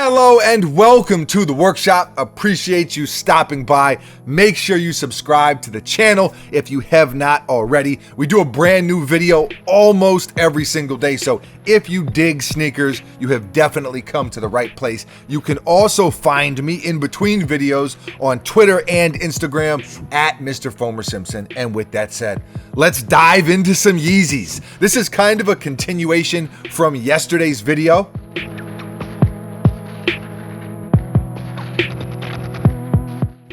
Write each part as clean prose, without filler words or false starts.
Hello and welcome to the workshop. Appreciate you stopping by. Make sure you subscribe to the channel if you have not already. We do a brand new video almost every single day, so if you dig sneakers, you have definitely come to the right place. You can also find me in between videos on Twitter and Instagram at Mr. Foamer Simpson. And with that said, let's dive into some Yeezys. This is kind of a continuation from yesterday's video.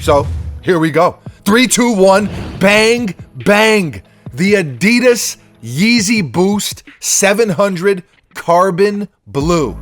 So here we go. 3, 2, 1, bang, bang. The Adidas Yeezy Boost 700 Carbon Blue.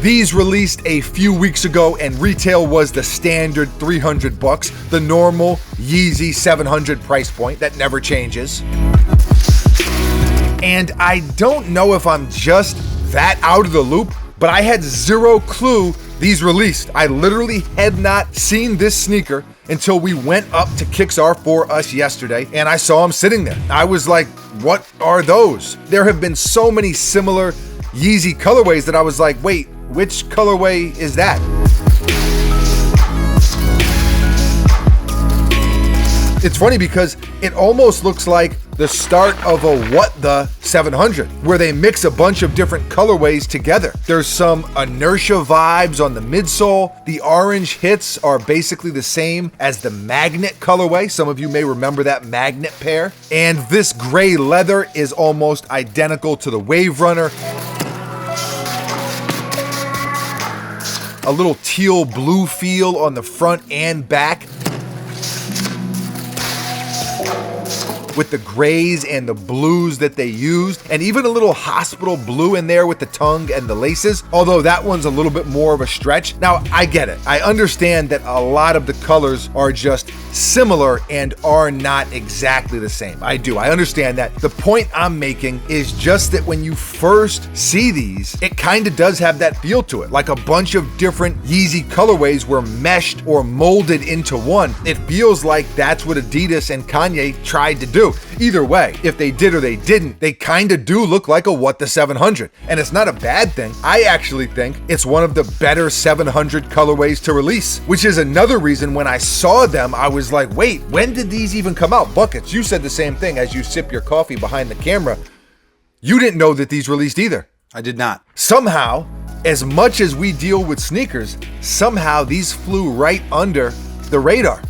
These released a few weeks ago and retail was the standard $300, the normal Yeezy 700 price point that never changes. And I don't know if I'm just that out of the loop, but I had zero clue these released. I literally had not seen this sneaker until we went up to Kicks R for us yesterday and I saw them sitting there. I was like, what are those? There have been so many similar Yeezy colorways that I was like, wait, which colorway is that? It's funny because it almost looks like the start of a What the 700, where they mix a bunch of different colorways together. There's some inertia vibes on the midsole. The orange hits are basically the same as the magnet colorway. Some of you may remember that magnet pair. And this gray leather is almost identical to the Wave Runner. A little teal blue feel on the front and back, with the grays and the blues that they used, and even a little hospital blue in there with the tongue and the laces, although that one's a little bit more of a stretch. Now, I get it. I understand that a lot of the colors are just similar and are not exactly the same. I do. I understand that. The point I'm making is just that when you first see these, it kind of does have that feel to it, like a bunch of different Yeezy colorways were meshed or molded into one. It feels like that's what Adidas and Kanye tried to do. Either way, if they did or they didn't, they kind of do look like a What the 700. And it's not a bad thing. I actually think it's one of the better 700 colorways to release, which is another reason when I saw them, I was like, wait, when did these even come out? Buckets, you said the same thing as you sip your coffee behind the camera. You didn't know that these released either. I did not. Somehow, as much as we deal with sneakers, somehow these flew right under the radar.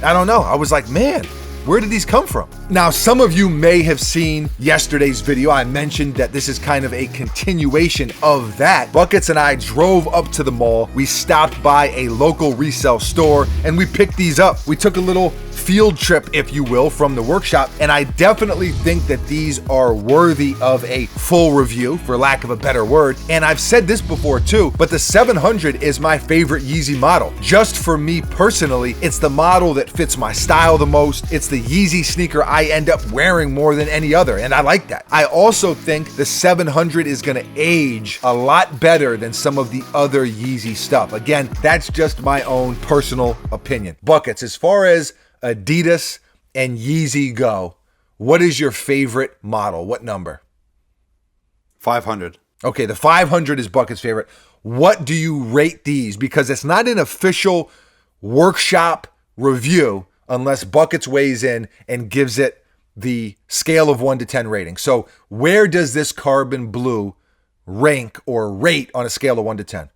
I don't know. I was like, man, where did these come from? Now, some of you may have seen yesterday's video. I mentioned that this is kind of a continuation of that. Buckets and I drove up to the mall. We stopped by a local resale store and we picked these up. We took a little field trip, if you will, from the workshop, and I definitely think that these are worthy of a full review, for lack of a better word. And I've said this before too, but the 700 is my favorite Yeezy model. Just for me personally, it's the model that fits my style the most. It's the Yeezy sneaker I end up wearing more than any other, and I like that. I also think the 700 is gonna age a lot better than some of the other Yeezy stuff. Again, that's just my own personal opinion. Buckets, as far as Adidas and Yeezy go, what is your favorite model? What number? 500. Okay, the 500 is Bucket's favorite. What do you rate these? Because it's not an official workshop review unless Buckets weighs in and gives it the scale of 1 to 10 rating. So where does this Carbon Blue rank or rate on a scale of 1 to 10?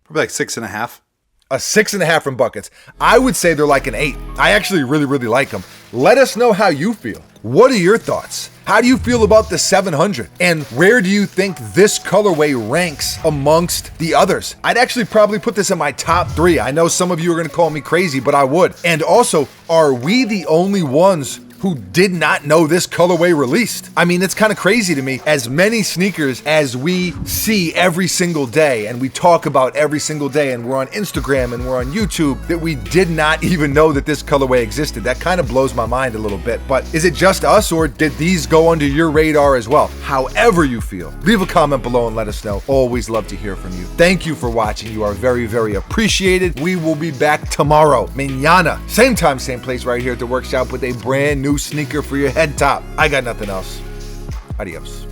Probably like 6.5. A 6.5 from Buckets. I would say they're like an 8. I actually really like them. Let us know how you feel. What are your thoughts? How do you feel about the 700? And where do you think this colorway ranks amongst the others? I'd actually probably put this in my top 3. I know some of you are gonna call me crazy, but I would. And also, are we the only ones who did not know this colorway released. I mean, it's kind of crazy to me. As many sneakers as we see every single day and we talk about every single day, and we're on Instagram and we're on YouTube, that we did not even know that this colorway existed. That kind of blows my mind a little bit. But is it just us, or did these go under your radar as well? However you feel, leave a comment below and let us know. Always love to hear from you. Thank you for watching. You are very, very appreciated. We will be back tomorrow, mañana, same time, same place, right here at the workshop with a brand new sneaker for your head top. I got nothing else. Adios.